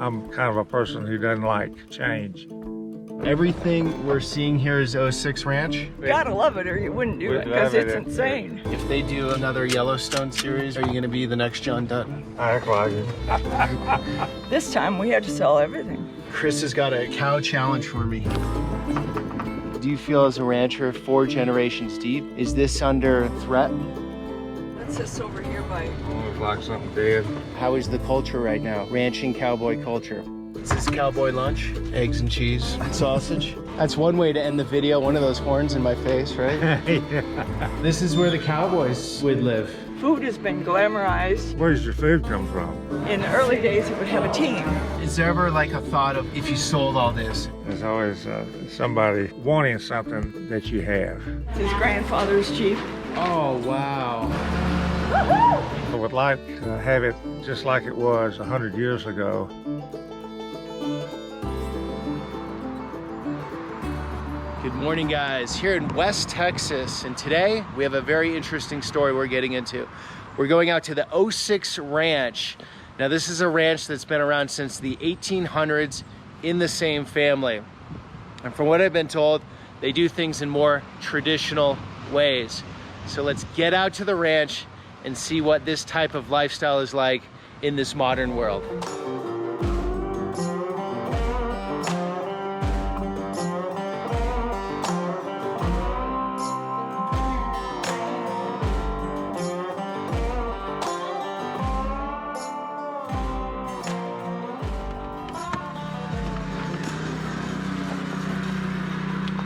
I'm kind of a person who doesn't like change. Everything we're seeing here is 06 Ranch. You gotta love it or you wouldn't do it, because it's insane. If they do another Yellowstone series, are you gonna be the next John Dutton? I act like it. This time we had to sell everything. Chris has got a cow challenge for me. Do you feel as a rancher 4 generations deep, is this under threat? What's this over here by? Looks like something dead. How is the culture right now? Ranching cowboy culture. Is this cowboy lunch? Eggs and cheese, sausage. That's one way to end the video, one of those horns in my face, right? Yeah. This is where the cowboys would live. Food has been glamorized. Where does your food come from? In the early days, it would have a team. Is there ever like a thought of if you sold all this? There's always somebody wanting something that you have. His grandfather's Jeep. Oh, wow. I would like to have it just like it was 100 years ago. Good morning, guys. Here in West Texas, and today we have a very interesting story we're getting into. We're going out to the 06 Ranch. Now, this is a ranch that's been around since the 1800s in the same family. And from what I've been told, they do things in more traditional ways. So let's get out to the ranch and see what this type of lifestyle is like in this modern world.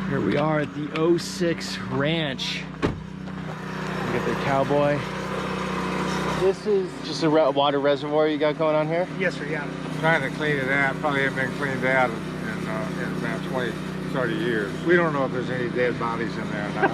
Here we are at the 06 Ranch. Look at the cowboy. This is just a water reservoir you got going on here? Yes, sir, yeah. Trying to clean it out. Probably haven't been cleaned out in about 20, 30 years. We don't know if there's any dead bodies in there or not.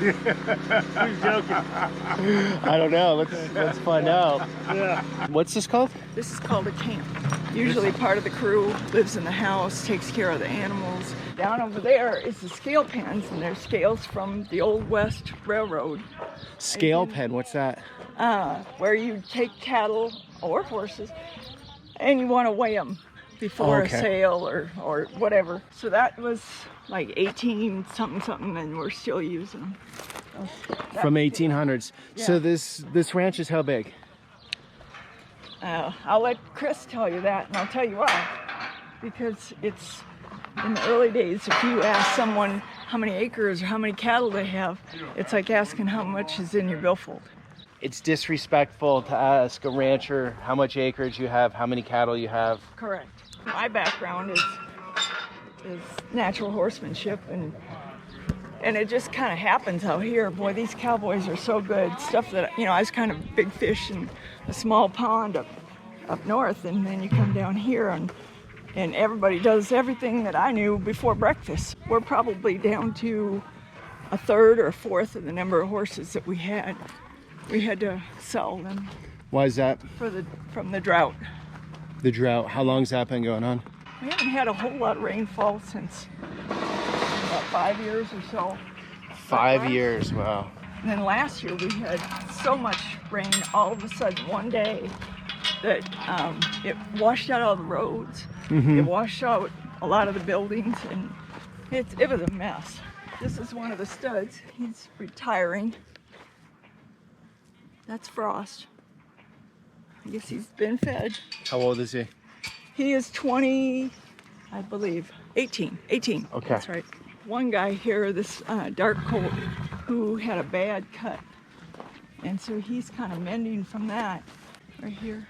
Who's joking? I don't know. Let's find out. Yeah. What's this called? This is called a camp. Usually part of the crew lives in the house, takes care of the animals. Down over there is the scale pens, and they're scales from the Old West Railroad. Scale pen, what's that? Where you take cattle or horses and you want to weigh them before a sale or whatever. So that was like 18 something, and we're still using them. From 1800s. Yeah. So this ranch is how big? I'll let Chris tell you that, and I'll tell you why. Because it's in the early days, if you ask someone how many acres or how many cattle they have, it's like asking how much is in your billfold. It's disrespectful to ask a rancher how much acreage you have, how many cattle you have. Correct. My background is natural horsemanship, and it just kind of happens out here. Boy, these cowboys are so good. Stuff that, you know, I was kind of big fish in a small pond up north, and then you come down here and everybody does everything that I knew before breakfast. We're probably down to a third or a fourth of the number of horses that we had. We had to sell them. Why is that? From the drought. The drought, how long's that been going on? We haven't had a whole lot of rainfall since about 5 years or so. 5 years, wow. And then last year we had so much rain all of a sudden one day that it washed out all the roads. Mm-hmm. It washed out a lot of the buildings, and it was a mess. This is one of the studs. He's retiring. That's Frost. I guess he's been fed. How old is he? He is 20, I believe, 18. Okay. That's right. One guy here, this dark coat, who had a bad cut. And so he's kind of mending from that right here.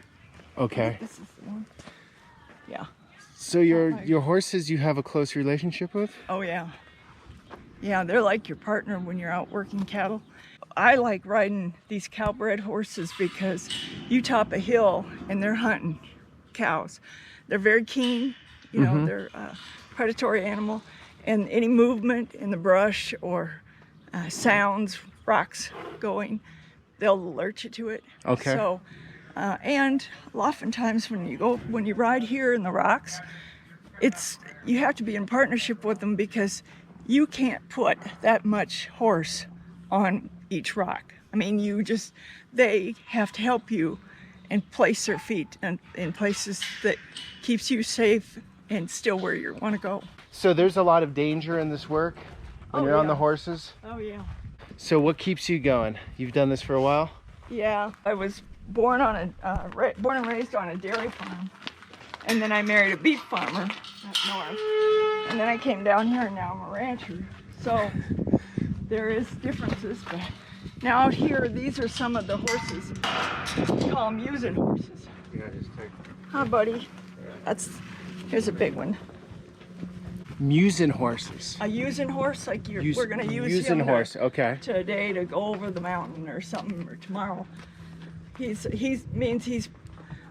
Okay. This is the one. Yeah. So your horses you have a close relationship with? Oh, yeah. Yeah, they're like your partner when you're out working cattle. I like riding these cow-bred horses because you top a hill and they're hunting cows. They're very keen, you know, they're a predatory animal, and any movement in the brush or sounds, rocks going, they'll alert you to it. Okay. So, and oftentimes when you ride here in the rocks, you have to be in partnership with them because you can't put that much horse on each rock. I mean, they have to help you, and place their feet in places that keeps you safe and still where you want to go. So there's a lot of danger in this work when you're on the horses. Oh yeah. So what keeps you going? You've done this for a while? Yeah, I was born born and raised on a dairy farm, and then I married a beef farmer up north, and then I came down here, and now I'm a rancher. So there is differences, but now out here, these are some of the horses. We call them using horses. Yeah, just take. Hi, buddy. Here's a big one. Musing horses. A using horse, like we're gonna use using him horse. Okay. today to go over the mountain or something, or tomorrow. He means he's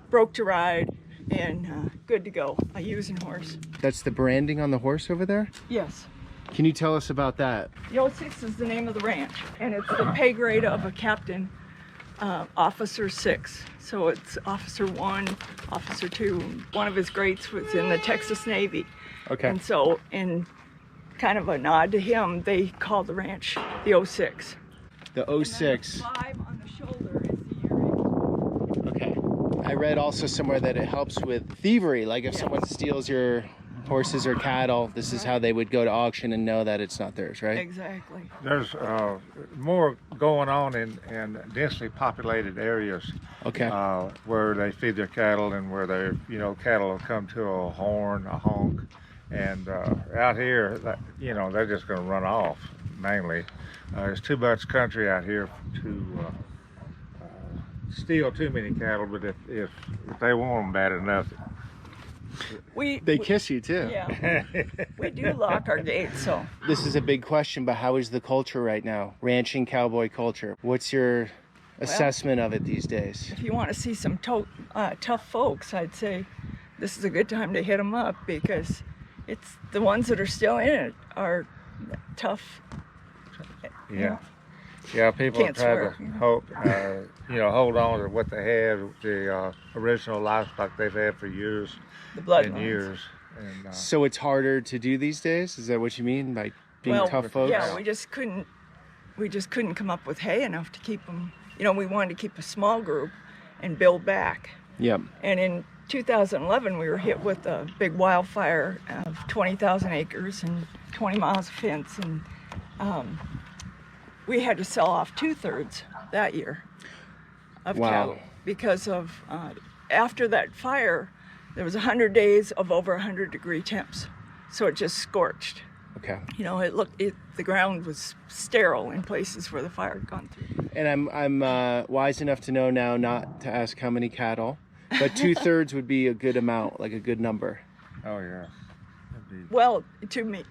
broke to ride and good to go. A using horse. That's the branding on the horse over there? Yes. Can you tell us about that? The 06 is the name of the ranch, and it's the pay grade of a captain, officer 6. So it's officer 1, officer 2. One of his grades was in the Texas Navy. Okay. And so, in kind of a nod to him, they call the ranch the 06. The 06. And then the 5 on the shoulder is the year 8. Okay. I read also somewhere that it helps with thievery. Like if someone steals your horses or cattle, this is how they would go to auction and know that it's not theirs, right? Exactly. There's more going on in densely populated areas. Okay. Where they feed their cattle and where they, cattle will come to a horn, a honk, and out here, they're just going to run off mainly. There's too much country out here to steal too many cattle, but if they want them bad enough. They kiss you too. Yeah. We do lock our gates, so. This is a big question, but how is the culture right now? Ranching cowboy culture. What's your assessment of it these days? If you want to see some tough folks, I'd say this is a good time to hit them up, because it's the ones that are still in it are tough. Yeah. Yeah, people Can't try swear. to hold on to what they had, the original livestock they've had for years The blood and lines. years. And, So it's harder to do these days? Is that what you mean by being tough folks? Yeah, we just couldn't come up with hay enough to keep them. We wanted to keep a small group and build back. Yep. And in 2011, we were hit with a big wildfire of 20,000 acres and 20 miles of fence, and we had to sell off 2/3 that year of cattle because of after that fire, there was 100 days of over 100-degree temps, so it just scorched. Okay. The ground was sterile in places where the fire had gone through. And I'm wise enough to know now not to ask how many cattle, but 2/3 would be a good amount, like a good number. oh yeah. Well,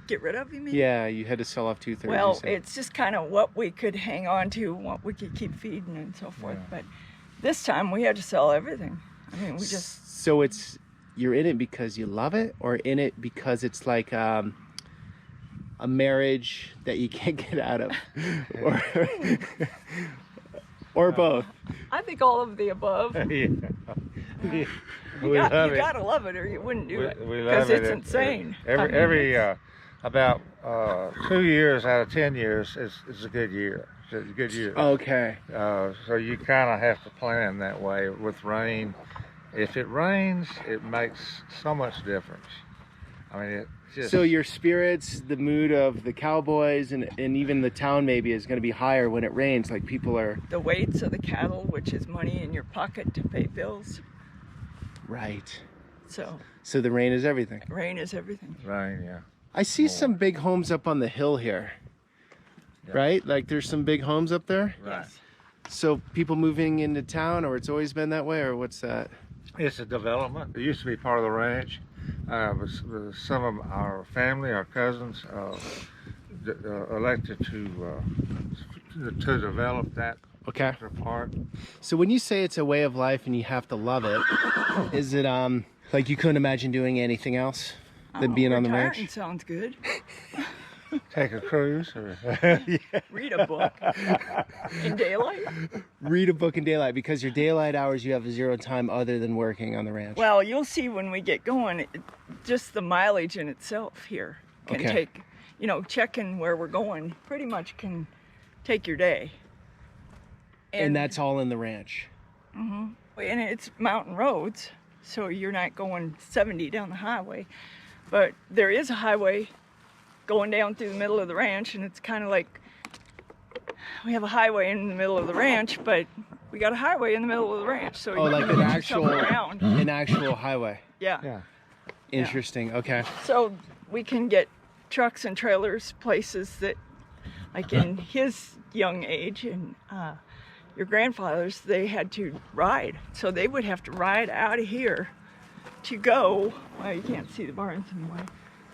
get rid of, you mean? Yeah, you had to sell off 2/3. Well, it's just kind of what we could hang on to, what we could keep feeding and so forth. Yeah. But this time we had to sell everything. I mean, we just... So you're in it because you love it, or in it because it's like a marriage that you can't get out of, or both? I think all of the above. Yeah. You gotta love it, or you wouldn't do it. We love Because it. it's insane. Every about 2 years out of 10 years is a good year. It's a good year. Okay. So you kind of have to plan that way with rain. If it rains, it makes so much difference. I mean, it just... So your spirits, the mood of the cowboys, and even the town maybe is going to be higher when it rains. Like people are... The weights of the cattle, which is money in your pocket to pay bills. Right. So the rain is everything. rain is everything. Rain, yeah. I see some big homes up on the hill here. Yeah. Right? Like there's some big homes up there. Right. Yes. So people moving into town, or it's always been that way, or what's that? It's a development. It used to be part of the ranch. Some of our family, our cousins, elected to develop that Okay. part. So when you say it's a way of life and you have to love it, is it like you couldn't imagine doing anything else than being on the Retiring ranch? sounds good. Take a cruise, or Read a book in daylight. Read a book in daylight, because your daylight hours you have zero time other than working on the ranch. Well, you'll see when we get going, just the mileage in itself here can Okay. take, checking where we're going pretty much can take your day. and that's all in the ranch. And it's mountain roads, so you're not going 70 down the highway. But there is a highway going down through the middle of the ranch, and it's kind of like we have a highway in the middle of the ranch, but we got a highway in the middle of the ranch. So Oh, you like can an get yourself around. an actual highway. Yeah. Yeah. Interesting. Okay. So we can get trucks and trailers places that, like in his young age and your grandfathers, they had to ride. So they would have to ride out of here to go, well, you can't see the barns anyway,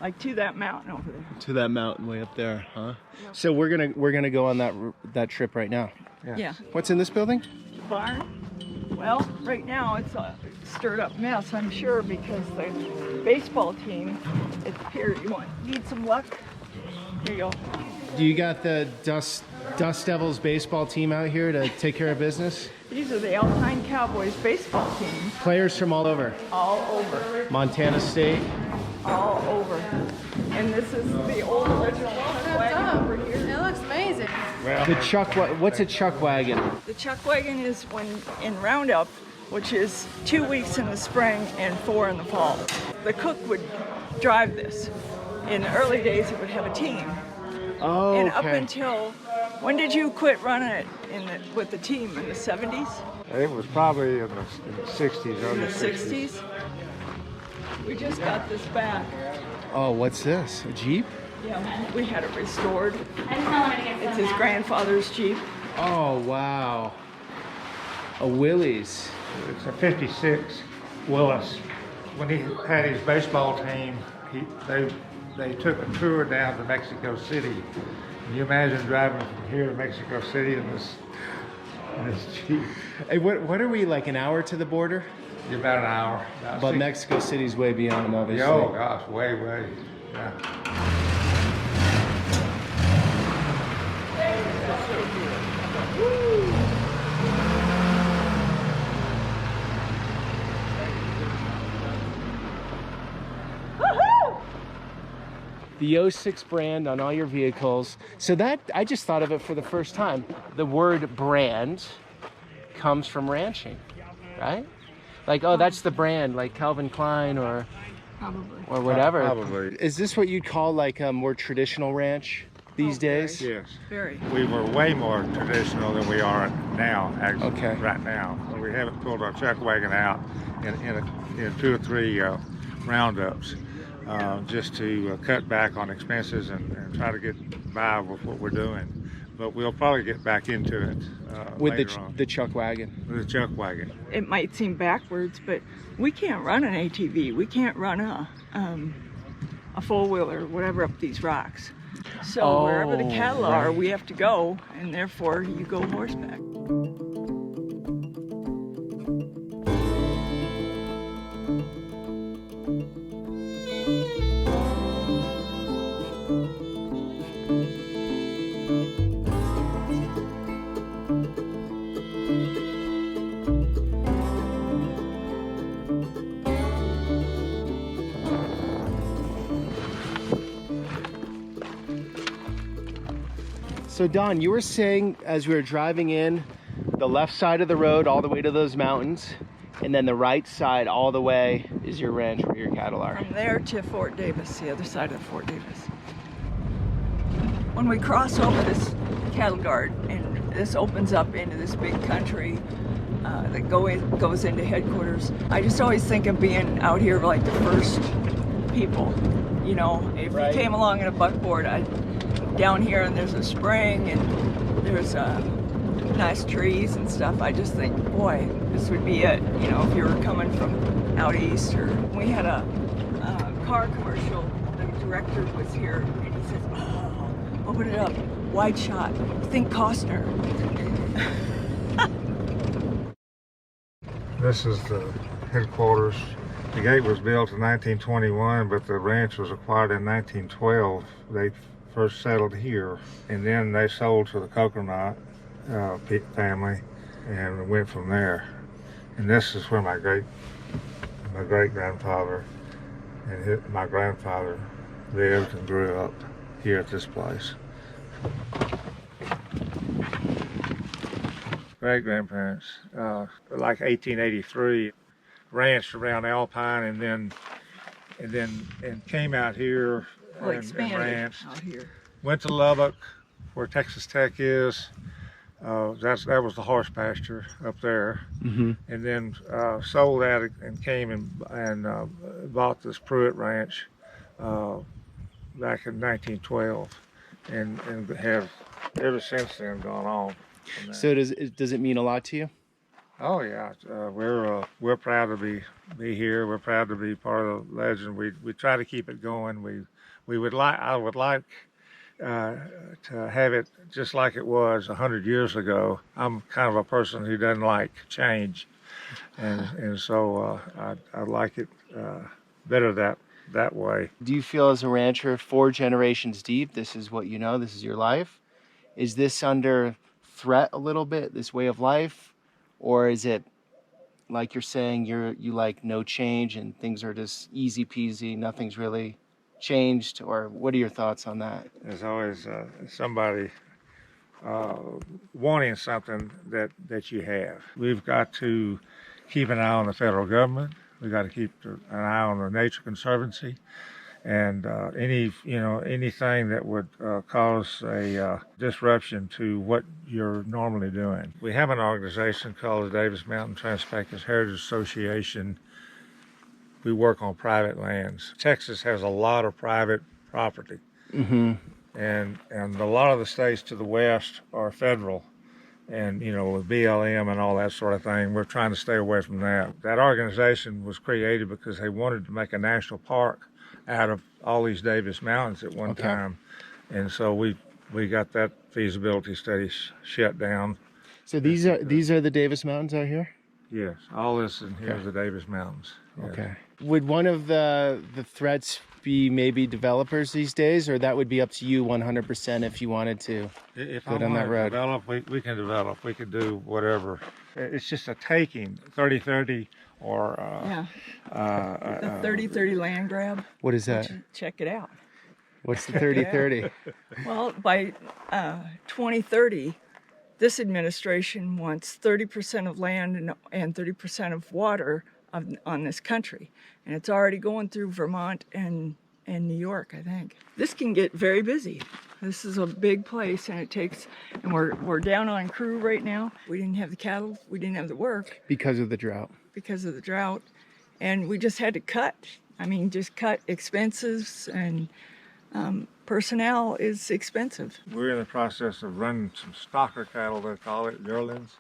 like to that mountain over there. To that mountain way up there, huh? So we're gonna go on that trip right now. Yeah. What's in this building? Barn? Well, right now it's a stirred up mess, I'm sure, because the baseball team is here. Need some luck? Here you go. Do you got the Dust Devils baseball team out here to take care of business? These are the Alpine Cowboys baseball team. Players from all over. All over. Montana State. All over. And this is the old original wagon over here. It looks amazing. What's a chuck wagon? The chuck wagon is when in Roundup, which is 2 weeks in the spring and 4 in the fall. The cook would drive this. In the early days, it would have a team. Oh, And up okay. until, when did you quit running it with the team? In the 70s? It was probably in the 60s, In early the 60s? We just got this back. Oh, what's this? A Jeep? Yeah, we had it restored. It's his grandfather's Jeep. Oh, wow. A Willys. It's a 56 Willis. When he had his baseball team, they took a tour down to Mexico City. Can you imagine driving from here to Mexico City in this Jeep? Hey, what are we, like an hour to the border? You're about an hour. About But six- Mexico City's way beyond, obviously. Oh gosh, way. Yeah. The 06 brand on all your vehicles. So that, I just thought of it for the first time. The word brand comes from ranching, right? Like, oh, that's the brand, like Calvin Klein or whatever. Probably. Is this what you'd call like a more traditional ranch these days? Yes. Very. We were way more traditional than we are now, actually, Okay. right now. We haven't pulled our chuck wagon out in 2 or 3 roundups, just to cut back on expenses and try to get by with what we're doing. But we'll probably get back into it With later on. the chuck wagon. With the chuck wagon. It might seem backwards, but we can't run an ATV. We can't run a four-wheeler, whatever, up these rocks. So wherever the cattle are, we have to go, and therefore you go horseback. So Don, you were saying as we were driving in, the left side of the road all the way to those mountains, and then the right side all the way is your ranch where your cattle are. From there to Fort Davis, the other side of Fort Davis. When we cross over this cattle guard, and this opens up into this big country that goes into headquarters, I just always think of being out here like the first people. You know, if Right. you came along in a buckboard, down here and there's a spring and there's nice trees and stuff. I just think, boy, this would be it. You know, if you were coming from out east. Or we had a car commercial. The director was here and he says, "Oh, open it up, wide shot. Think Costner." This is the headquarters. The gate was built in 1921, but the ranch was acquired in 1912. They first settled here, and then they sold to the Coconut family, and went from there. And this is where my great grandfather and my grandfather lived and grew up, here at this place. great-grandparents, like 1883, ranched around Alpine, and came out here Well, and expanded ranched. out here. Went to Lubbock, where Texas Tech is. That was the horse pasture up there, and then sold that and came and bought this Pruitt Ranch back in 1912, and have ever since then gone on. from that. So does it mean a lot to you? Oh yeah, we're proud to be here. We're proud to be part of the legend. We try to keep it going. I would like to have it just like it was 100 years ago. I'm kind of a person who doesn't like change, and so I like it better that way. Do you feel as a rancher 4 generations deep, this is what you know, this is your life? Is this under threat a little bit, this way of life? Or is it like you're saying you like no change and things are just easy peasy, nothing's really changed? Or what are your thoughts on that? There's always somebody wanting something that you have. We've got to keep an eye on the federal government. We've got to keep an eye on the Nature Conservancy, and anything that would cause a disruption to what you're normally doing. We have an organization called the Davis Mountain Trans-Pecos Heritage Association. We work on private lands. Texas has a lot of private property, and a lot of the states to the west are federal. And with BLM and all that sort of thing, we're trying to stay away from that. That organization was created because they wanted to make a national park out of all these Davis Mountains at one time, and so we got that feasibility study shut down. So these are the Davis Mountains out here? Yes, all this in here is the Davis Mountains. Yes. Okay. Would one of the threats be maybe developers these days, or that would be up to you 100% if you wanted to If go I down want that to road? develop, we can develop. We can do whatever. It's just a taking, 30-30 or The 30-30 land grab. What is that? Check it out. What's the 30-30? Well, by 2030, this administration wants 30% of land and 30% of water on this country. And it's already going through Vermont and New York, I think. This can get very busy. This is a big place, and we're down on crew right now. We didn't have the cattle, we didn't have the work Because of the drought. because of the drought, and we just had to cut. Just cut expenses, and personnel is expensive. We're in the process of running some stocker cattle, they call it, yearlings.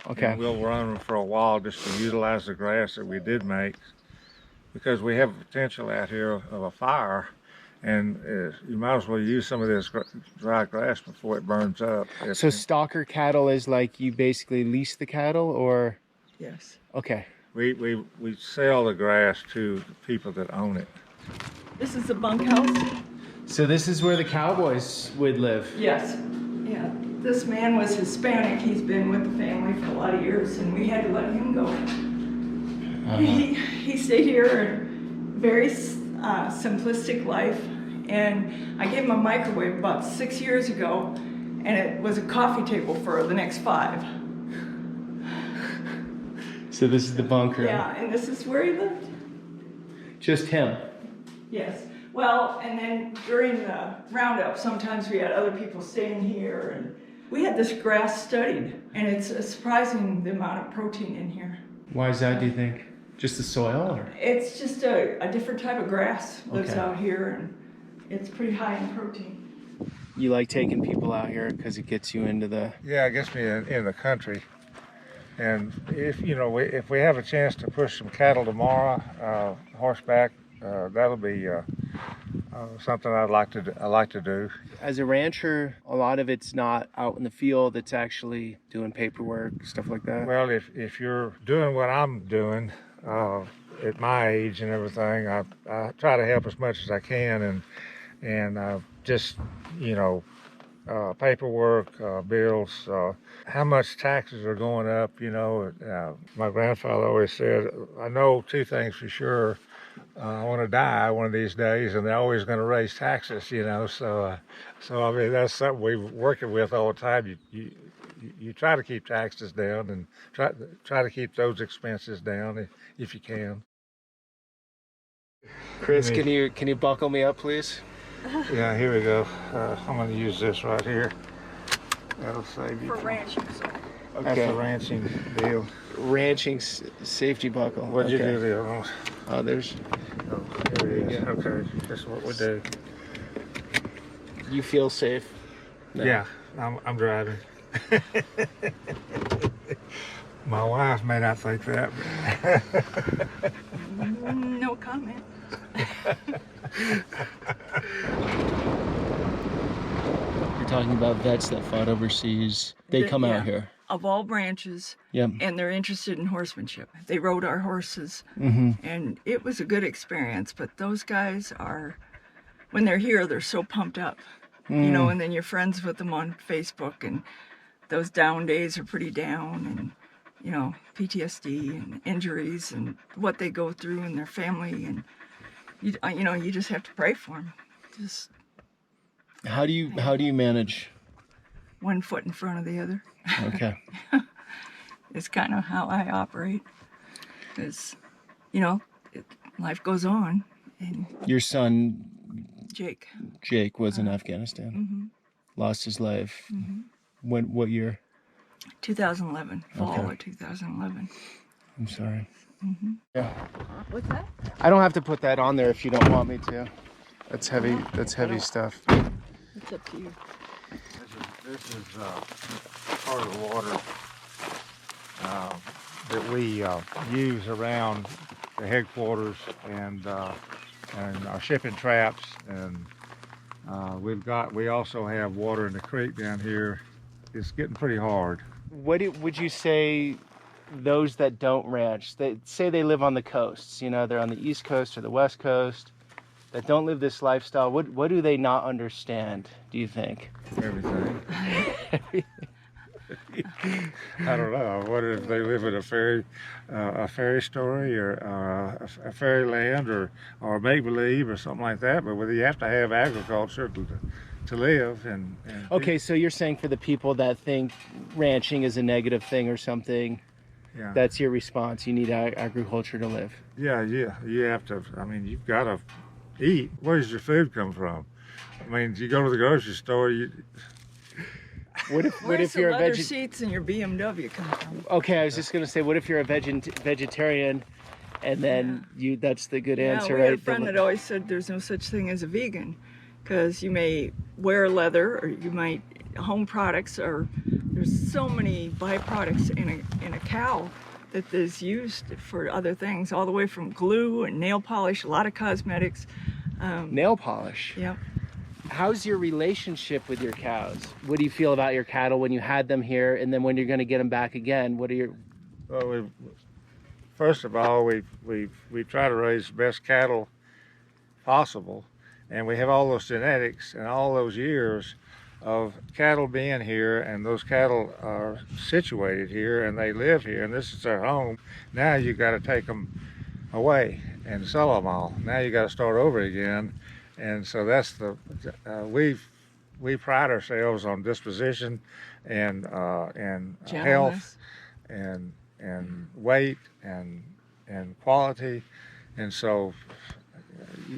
Okay. And we'll run them for a while just to utilize the grass that we did make, because we have potential out here of a fire, and you might as well use some of this dry grass before it burns up. So stalker cattle is like you basically lease the cattle, or? Yes. Okay. We sell the grass to the people that own it. This is the bunkhouse. So this is where the cowboys would live. Yes. Yeah. This man was Hispanic. He's been with the family for a lot of years, and we had to let him go. He stayed here, and very simplistic life. And I gave him a microwave about 6 years ago, and it was a coffee table for the next 5. So this is the bunker. Yeah, and this is where he lived. Just him. Yes. Well, and then during the roundup, sometimes we had other people staying here, and we had this grass studied, and it's surprising the amount of protein in here. Why is that, do you think? Just the soil? Or? It's just a different type of grass lives Okay. out here, and it's pretty high in protein. You like taking people out here because it gets you into the... Yeah, it gets me in the country. And if we have a chance to push some cattle tomorrow, horseback, that'll be something I like to do. As a rancher, a lot of it's not out in the field. It's actually doing paperwork, stuff like that. Well, if you're doing what I'm doing at my age and everything, I try to help as much as I can, and just paperwork, bills, how much taxes are going up. My grandfather always said, I know 2 things for sure. I want to die one of these days, and they're always going to raise taxes, So I mean, that's something we're working with all the time. You you try to keep taxes down and try to keep those expenses down if you can. Chris, can you buckle me up, please? Yeah, here we go. I'm going to use this right here. That'll save you. For ranching, so. Okay. That's the ranching deal. Ranching safety buckle. What'd you Okay. do there? Oh, there's. Oh, here it is. Okay, that's what we do. You feel safe? No. Yeah, I'm driving. My wife may not think that. No comment. You're talking about vets that fought overseas. They come Yeah. out here. Of all branches, Yep. and they're interested in horsemanship. They rode our horses, and it was a good experience. But those guys are, when they're here, they're so pumped up, you know. And then you're friends with them on Facebook, and those down days are pretty down, and you know, PTSD and injuries and what they go through and their family, and you know, you just have to pray for them. Just How do you manage? one foot in front of the other. Okay. It's kind of how I operate. Because, you know, life goes on. And Your son Jake, Jake was in Afghanistan. Lost his life. What year? 2011, fall Okay. of 2011. I'm sorry. Yeah. What's that? I don't have to put that on there if you don't want me to. That's heavy. That's heavy stuff. It's up to you. This is part of the water that we use around the headquarters and our shipping traps, and we also have water in the creek down here. It's getting pretty hard. Would you say those that don't ranch, they say they live on the coasts, you know, they're on the East Coast or the West Coast, that don't live this lifestyle, what do they not understand, do you think? Everything. I don't know. What if they live in a fairy story, or a fairyland, or make believe, or something like that? But you have to have agriculture to live. And Okay, so you're saying for the people that think ranching is a negative thing or something, yeah, that's your response. You need agriculture to live. yeah. You have to. I mean, you've got to eat. Where does your food come from? I mean, you go to the grocery store. What Where's if the you're a leather vegetarian? seats in your BMW come from? Okay, I was just gonna say, what if you're a vegetarian, and then that's the good answer, we had right? a friend that always said there's no such thing as a vegan, because you may wear leather, or you might home products, or there's so many byproducts in a cow that is used for other things, all the way from glue and nail polish, a lot of cosmetics. Nail polish. Yep. How's your relationship with your cows? What do you feel about your cattle when you had them here, and then when you're going to get them back again? What are your... Well, first of all, we try to raise the best cattle possible, and we have all those genetics and all those years of cattle being here, and those cattle are situated here and they live here, and this is their home. Now you got to take them away and sell them all. Now you got to start over again, and so that's the we pride ourselves on disposition and health and weight and quality, and so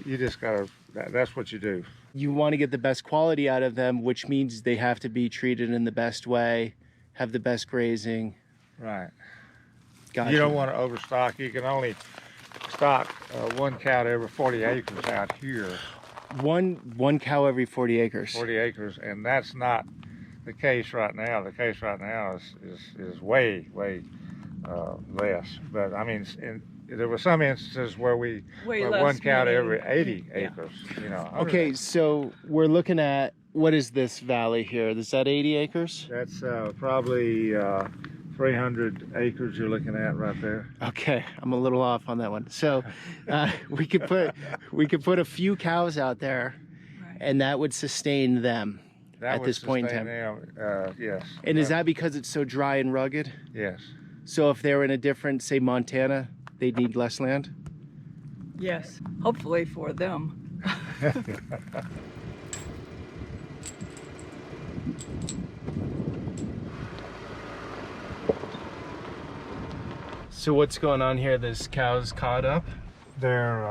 you just gotta, that's what you do. You want to get the best quality out of them, which means they have to be treated in the best way, have the best grazing. Right. Gotcha. You don't want to overstock. You can only stock one cow to every 40 acres out here. One cow every 40 acres. 40 acres, and that's not the case right now. The case right now is way less. But I mean, there were some instances where we Way one less cow to meaning- every 80 yeah. acres. You know. Okay, so we're looking at, what is this valley here? Is that 80 acres? That's probably 300 acres you're looking at right there. Okay, I'm a little off on that one. So we could put a few cows out there, Right. and that would sustain them That at would this point in sustain time. them, yes. And is that because it's so dry and rugged? Yes. So if they were in a different, say Montana, they'd need less land? Yes, hopefully for them. So what's going on here? This cow's caught up? They're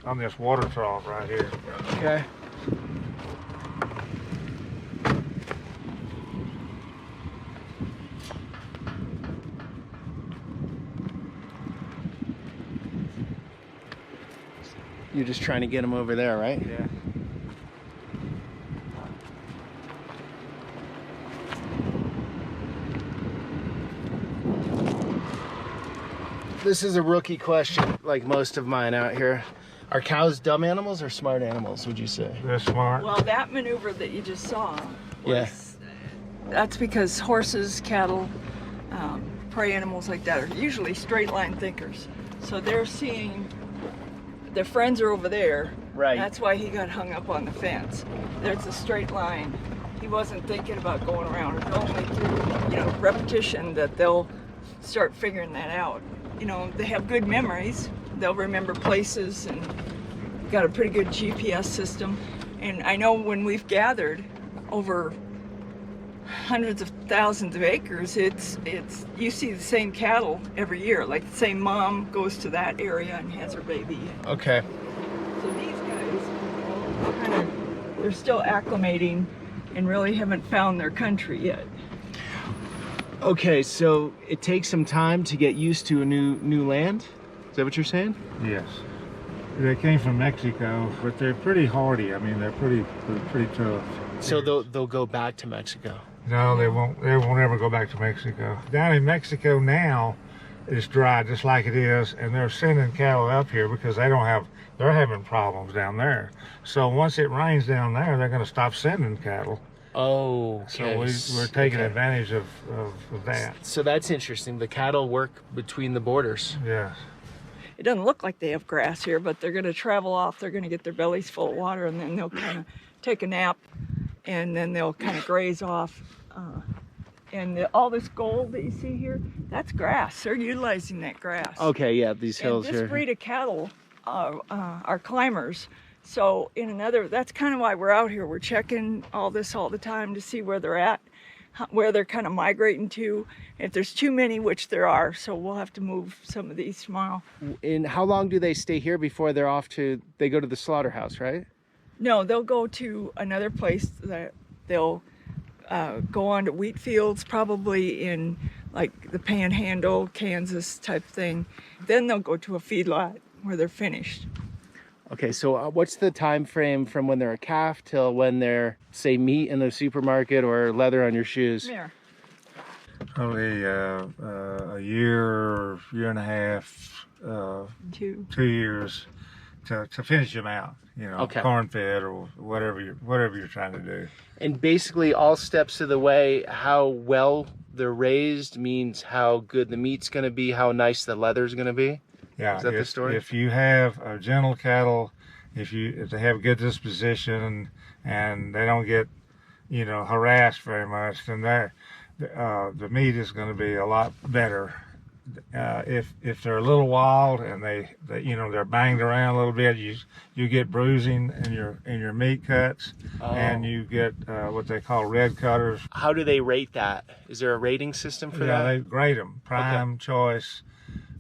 on this water trough right here. Okay. You're just trying to get them over there, right? Yeah. This is a rookie question, like most of mine out here. Are cows dumb animals or smart animals, would you say? They're smart. Well, that maneuver that you just saw Yeah. was, that's because horses, cattle, prey animals like that are usually straight line thinkers. So they're seeing their friends are over there. Right. That's why he got hung up on the fence. There's a straight line. He wasn't thinking about going around. It's only through, you know, repetition that they'll start figuring that out. You know, they have good memories. They'll remember places and got a pretty good GPS system. And I know when we've gathered over hundreds of thousands of acres, it's you see the same cattle every year. Like the same mom goes to that area and has her baby. Okay. So these guys, kind of, they're still acclimating and really haven't found their country yet. Okay, so it takes some time to get used to a new land? Is that what you're saying? Yes. They came from Mexico, but they're pretty hardy. I mean, they're pretty tough. So they'll go back to Mexico. No, they won't. They won't ever go back to Mexico. Down in Mexico now, it's dry just like it is, and they're sending cattle up here because they're having problems down there. So once it rains down there, they're going to stop sending cattle. Oh, So okay. we're taking advantage of that. So that's interesting. The cattle work between the borders. Yes. It doesn't look like they have grass here, but they're going to travel off. They're going to get their bellies full of water, and then they'll kind of take a nap, and then they'll kind of graze off. All this gold that you see here, that's grass. They're utilizing that grass. Okay, yeah, these hills And this here. breed of cattle are climbers. So that's kind of why we're out here. We're checking all this all the time to see where they're at, where they're kind of migrating to. If there's too many, which there are, so we'll have to move some of these tomorrow. And how long do they stay here before they go to the slaughterhouse, right? No, they'll go to another place that they'll go on to wheat fields, probably in like the Panhandle, Kansas type thing. Then they'll go to a feedlot where they're finished. Okay, so what's the time frame from when they're a calf till when they're, say, meat in the supermarket or leather on your shoes? There. Probably a year and a half, 2 years to finish them out. You know, Okay. corn fed or whatever you're trying to do. And basically all steps of the way, how well they're raised means how good the meat's going to be, how nice the leather's going to be. Yeah, Is that the story? If you have gentle cattle, if they have a good disposition and they don't get, you know, harassed very much, then the meat is going to be a lot better. If they're a little wild and they you know, they're banged around a little bit, you get bruising in your meat cuts, and you get what they call red cutters. How do they rate that? Is there a rating system for Yeah, that? they grade them prime, choice.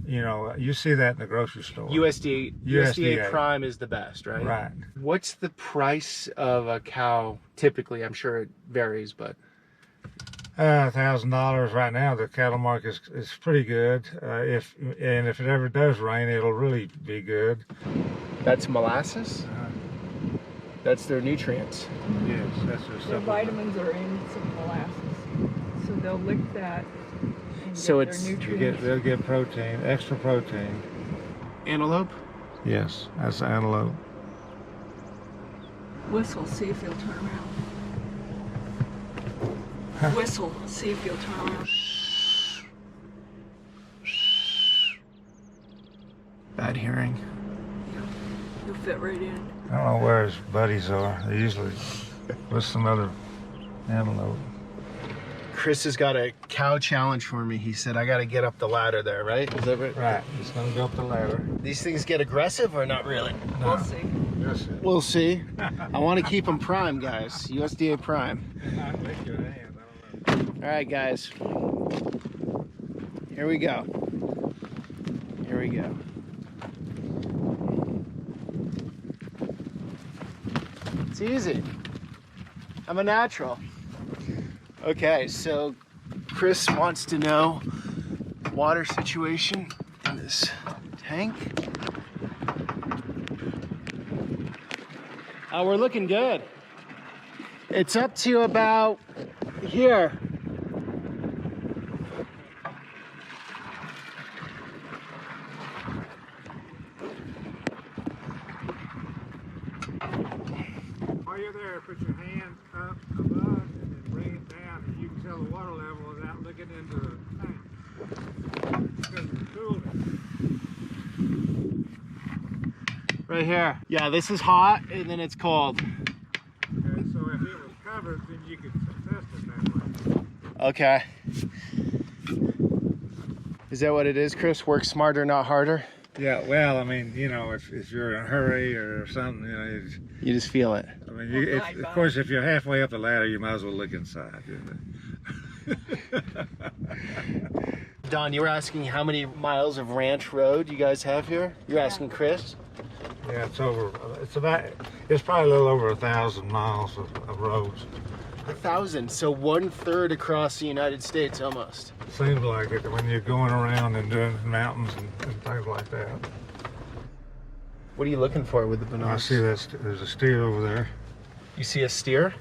You know, you see that in the grocery store. USDA Prime is the best, right? Right. What's the price of a cow typically? I'm sure it varies, but $1,000 right now. The cattle market is pretty good. If it ever does rain, it'll really be good. that's molasses? That's their nutrients. Yes, that's their Their stuff. vitamins are in some molasses, so they'll lick that and So get it's- their nutrients. They'll get protein, extra protein. Antelope? Yes, that's antelope. Whistle, see if he'll turn around. Whistle, see if he'll turn around. Bad hearing. He'll fit right in. I don't know where his buddies are. They're usually with some other antelope. Chris has got a cow challenge for me. He said I got to get up the ladder there, right? Is that right? Right, he's gonna go up the ladder. These things get aggressive or not really? We'll see. That's it. We'll see. I want to keep them prime, guys. USDA Prime. I think your hand, I don't know. All right, guys. Here we go. we go. It's easy. I'm a natural. Okay, so Chris wants to know water situation in this tank. Oh, we're looking good. It's up to about here. While you're there, put your hand up above and then bring it down, and you can tell the water level without looking into the tank. Because it's cooling. Right here. Yeah, this is hot and then it's cold. Okay, so if it was covered, then you could test it that way. Okay. Is that what it is, Chris? Work smarter, not harder? Yeah, well, I mean, you know, if you're in a hurry or something, you know, You just feel it. I mean, of course, if you're halfway up the ladder, you might as well look inside. Don, you were asking how many miles of ranch road you guys have here? You're asking Chris? Yeah, it's probably a little over 1,000 miles of roads. 1,000, so 1/3 across the United States almost. Seems like it when you're going around and doing mountains and things like that. What are you looking for with the I binoculars? see there's a steer over there. You see a steer?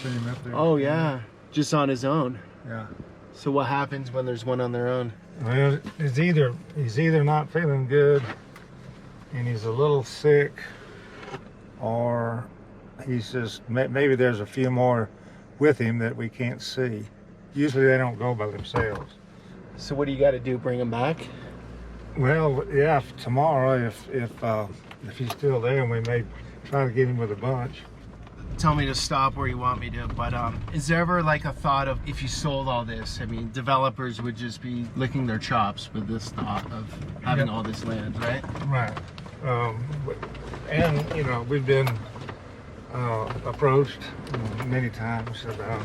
See him up there? Oh yeah, just on his own. Yeah. So what happens when there's one on their own? Well, he's either not feeling good and he's a little sick, or he's just, maybe there's a few more with him that we can't see. Usually they don't go by themselves. So what do you got to do? Bring him back? Well, yeah, tomorrow if he's still there, we may try to get him with a bunch. Tell me to stop where you want me to, but is there ever like a thought of if you sold all this? I mean, developers would just be licking their chops with this thought of having all this land, right? Right. And, you know, we've been approached many times about,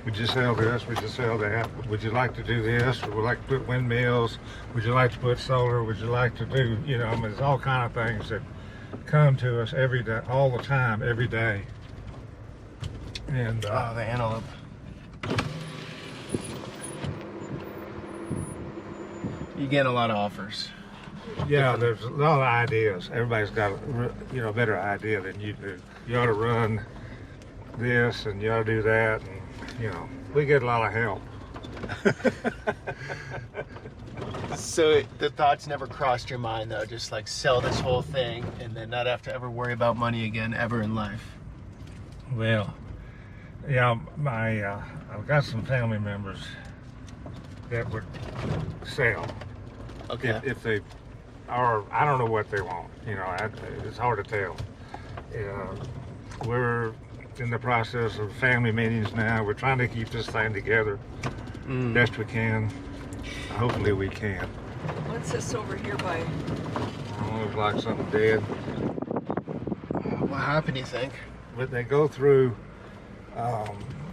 would you sell this, would you sell that, would you like to do this, would you like to put windmills, would you like to put solar, would you like to do, you know, I mean, there's all kind of things that come to us every day, all the time, every day. And the antelope. You get a lot of offers. yeah, there's a lot of ideas. Everybody's got a better idea than you do. You ought to run this and you ought to do that, and you know, we get a lot of help. So the thoughts never crossed your mind though, just like sell this whole thing and then not have to ever worry about money again ever in life? Well, yeah, I've got some family members that would sell. Okay. If they are, I don't know what they want. You know, it's hard to tell. We're in the process of family meetings now. We're trying to keep this thing together best we can. Hopefully we can. What's this over here by? I don't look like something dead. What happened, you think? But they go through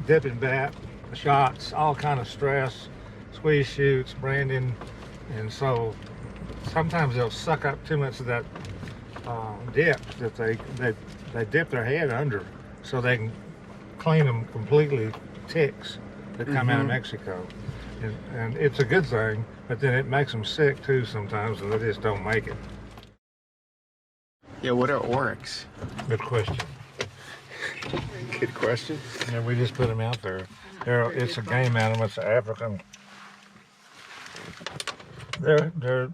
dipping bat, shots, all kind of stress, squeeze shoots, branding, and so sometimes they'll suck up too much of that dip that they dip their head under so they can clean them completely ticks that come out of Mexico. And it's a good thing, but then it makes them sick too sometimes, and they just don't make it. Yeah, what are oryx? Good question. Good question. Yeah, we just put them out there. It's a game animal. It's an African. They're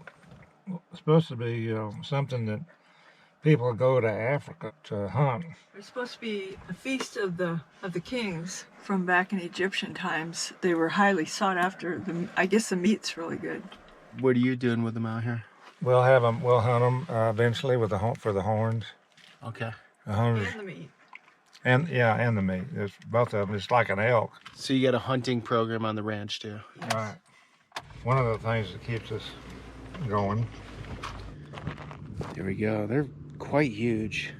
supposed to be something that people go to Africa to hunt. There's supposed to be a feast of the kings from back in Egyptian times. They were highly sought after. I guess the meat's really good. What are you doing with them out here? We'll have them. We'll hunt them eventually with for the horns. Okay. The horns. And the meat. And the meat. It's both of them. It's like an elk. So you got a hunting program on the ranch too? Right. One of the things that keeps us going. There we go. They're quite huge.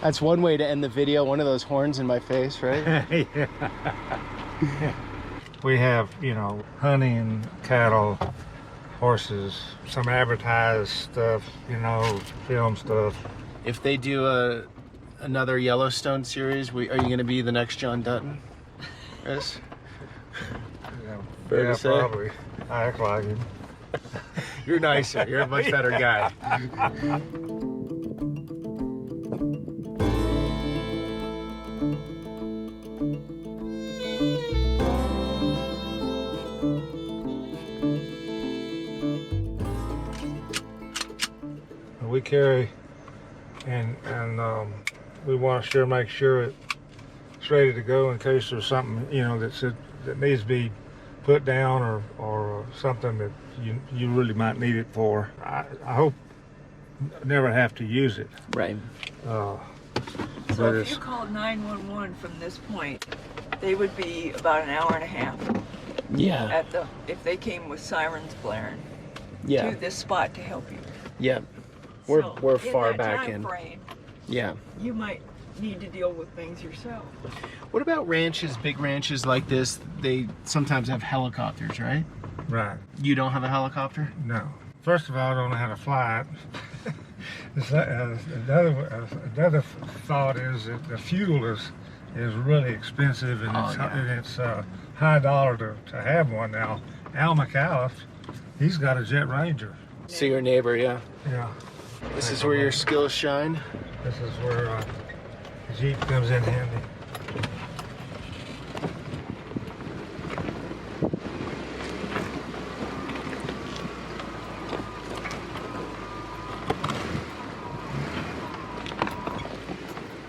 That's one way to end the video. One of those horns in my face, right? Yeah. We have, hunting, cattle, horses, some advertised stuff, you know, film stuff. If they do another Yellowstone series, are you going to be the next John Dutton? Chris? Fair Yeah, to say? probably. I act like him. You're nicer. You're a much better guy. We carry, and we want to make sure it's ready to go in case there's something, you know, that needs to be put down or something that you really might need it for. I hope never have to use it. Right. So if you called 911 from this point, they would be about an hour and a half. Yeah. If they came with sirens blaring. Yeah. To this spot to help you. Yeah. So We're far in that back time in. frame, Yeah. you might need to deal with things yourself. What about ranches, big ranches like this? They sometimes have helicopters, right? Right. You don't have a helicopter? No. First of all, I don't know how to fly it. Another thought is that the fuel is really expensive, and it's high dollar to have one now. Al McAuliffe, he's got a Jet Ranger. So your neighbor, yeah. Yeah. This is where your skills shine. This is where the Jeep comes in handy.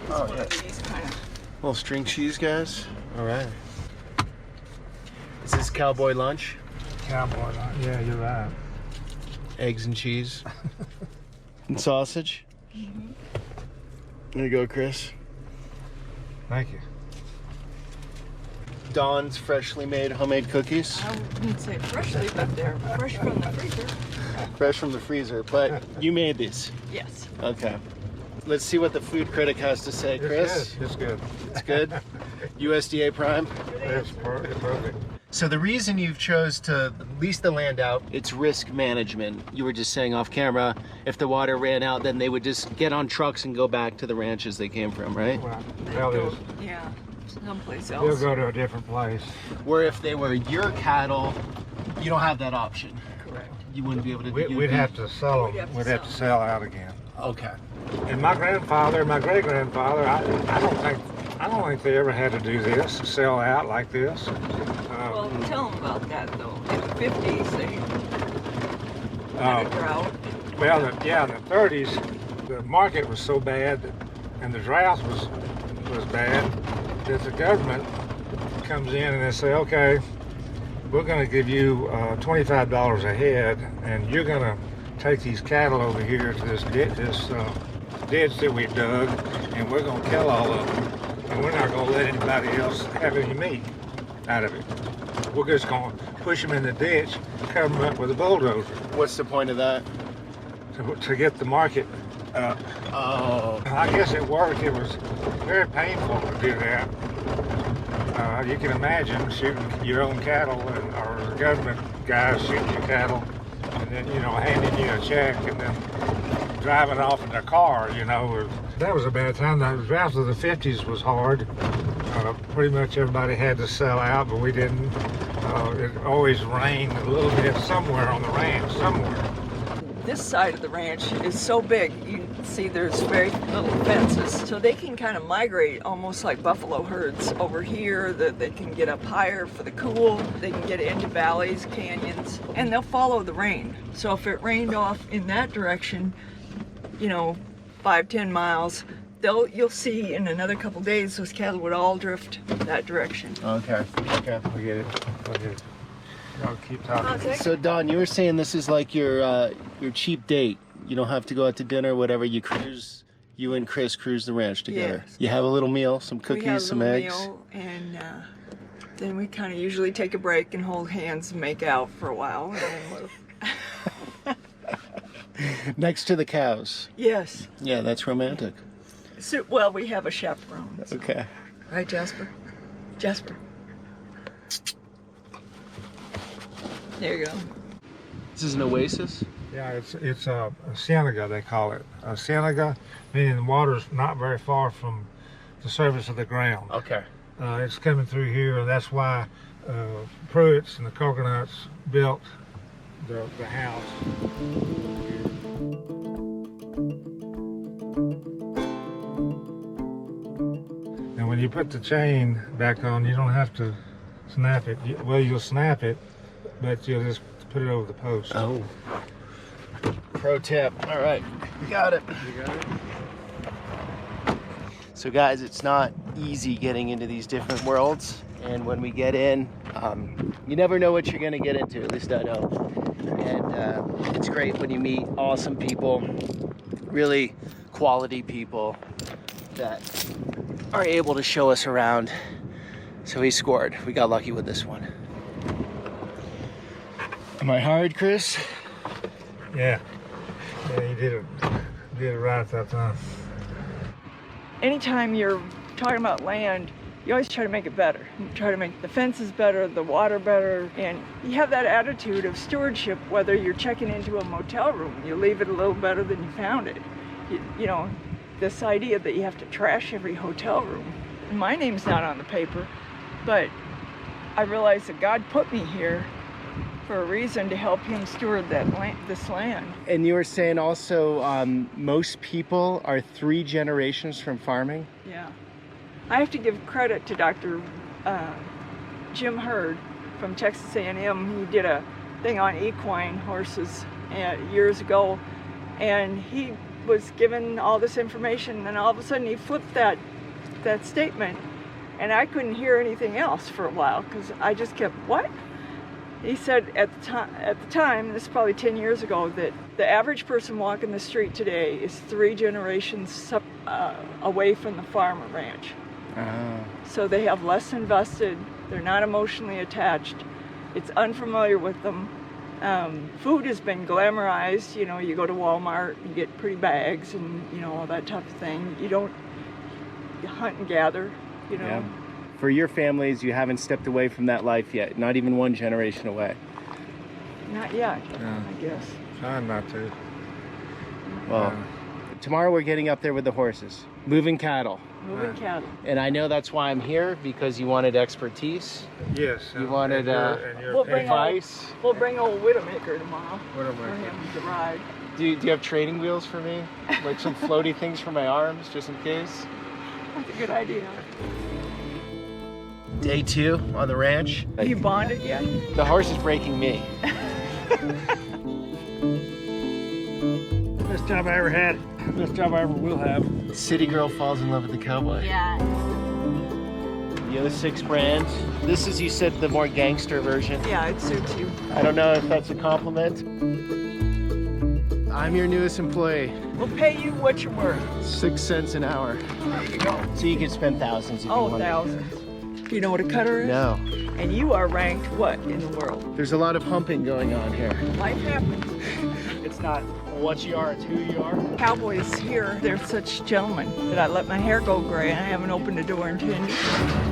Oh, One yeah. of these kind of. Little string cheese, guys. All right. Is this cowboy lunch? Cowboy, yeah, you're right. Eggs and cheese. And sausage. There you go, Chris. Thank you. Dawn's freshly made homemade cookies. I wouldn't say freshly, but they're fresh from the freezer. Fresh from the freezer, but you made these. Yes. Okay. Let's see what the food critic has to say, Chris. It's good. It's good. USDA Prime. It's perfect. So the reason you've chose to lease the land out, it's risk management. You were just saying off camera, if the water ran out, then they would just get on trucks and go back to the ranches they came from, right? Well, Yeah, someplace they'll else. go to a different place. Where if they were your cattle, you don't have that option. Correct. You wouldn't be able to. We'd have to sell them. We'd have to sell out again. Okay. And my grandfather, my great grandfather, I don't think they ever had to do this, sell out like this. Well, tell them about that though. In the 50s, they had a drought. Well, in the 30s, the market was so bad, and the drought was bad, that the government comes in and they say, okay, we're going to give you $25 a head, and you're going to take these cattle over here to this ditch that we dug, and we're going to kill all of them, and we're not going to let anybody else have any meat out of it. We're just going to push them in the ditch, cover them up with a bulldozer. What's the point of that? To get the market up. Oh. I guess it worked. It was very painful to do that. You can imagine shooting your own cattle, or the government guys shooting your cattle, and then, handing you a check, and then driving off in their car, That was a bad time. The drought of the 50s was hard. Pretty much everybody had to sell out, but we didn't. It always rained a little bit somewhere on the ranch, somewhere. This side of the ranch is so big, you can see there's very little fences, so they can kind of migrate almost like buffalo herds over here. That they can get up higher for the cool, they can get into valleys, canyons, and they'll follow the rain. So if it rained off in that direction, 5-10 miles, you'll see in another couple days those cattle would all drift that direction. Okay. I get it. Y'all keep talking. So Don, you were saying this is like your cheap date. You don't have to go out to dinner, whatever. You and Chris cruise the ranch together. Yes. You have a little meal, some cookies, some eggs. Meal, and then we kind of usually take a break and hold hands and make out for a while. And then Next to the cows. yes. Yeah, that's romantic. So, well, we have a chaperone. So. Okay. Right, Jasper? Jasper. There you go. This is an oasis? Yeah, it's a ciénaga, they call it. A ciénaga, meaning the water's not very far from the surface of the ground. Okay. It's coming through here, and that's why Pruitt's and the coconuts built the house. And when you put the chain back on, you don't have to snap it. Well, you'll snap it, but you'll just put it over the post. Oh. Pro tip. All right, got it. You got it? So guys, it's not easy getting into these different worlds, and when we get in, you never know what you're gonna get into, at least I know. And it's great when you meet awesome people, really quality people that are able to show us around. So he scored. We got lucky with this one. Am I hard, Chris? Yeah. Yeah, you did it right that time. Anytime you're talking about land, you always try to make it better. You try to make the fences better, the water better, and you have that attitude of stewardship, whether you're checking into a motel room, you leave it a little better than you found it. You know, this idea that you have to trash every hotel room. My name's not on the paper, but I realize that God put me here for a reason, to help him steward this land. And you were saying also, most people are 3 generations from farming? Yeah. I have to give credit to Dr. Jim Hurd from Texas A&M. He did a thing on equine horses years ago, and he was given all this information, and all of a sudden he flipped that statement, and I couldn't hear anything else for a while, because I just kept, what? He said at the time, this is probably 10 years ago, that the average person walking the street today is 3 generations away from the farm or ranch. So they have less invested, they're not emotionally attached, it's unfamiliar with them. Food has been glamorized, you know, you go to Walmart, you get pretty bags and, you know, all that type of thing. You hunt and gather, you know. Yeah. For your families, you haven't stepped away from that life yet, not even 1 generation away. Not yet, Yeah. I guess. Trying not to. Well, tomorrow we're getting up there with the horses, moving cattle. Moving cattle. And I know that's why I'm here, because you wanted expertise. Yes. You wanted We'll bring advice. We'll bring old Widowmaker tomorrow for Widowmaker. him to ride. Do you have training wheels for me? Like some floaty things for my arms, just in case? That's a good idea. Day 2 on the ranch. You bonded yet? The horse is breaking me. Best job I ever had. Best job I ever will have. City girl falls in love with the cowboy. Yeah. The 06 brand. This is, you said, the more gangster version. Yeah, it suits you. I don't know if that's a compliment. I'm your newest employee. We'll pay you what you're worth. 6 cents an hour. There you go. So you can spend thousands if you Oh, want. thousands. Do you know what a cutter is? No. And you are ranked what in the world? There's a lot of humping going on here. Life happens. It's not what you are, it's who you are. Cowboys here, they're such gentlemen that I let my hair go gray and I haven't opened the door in 10 years.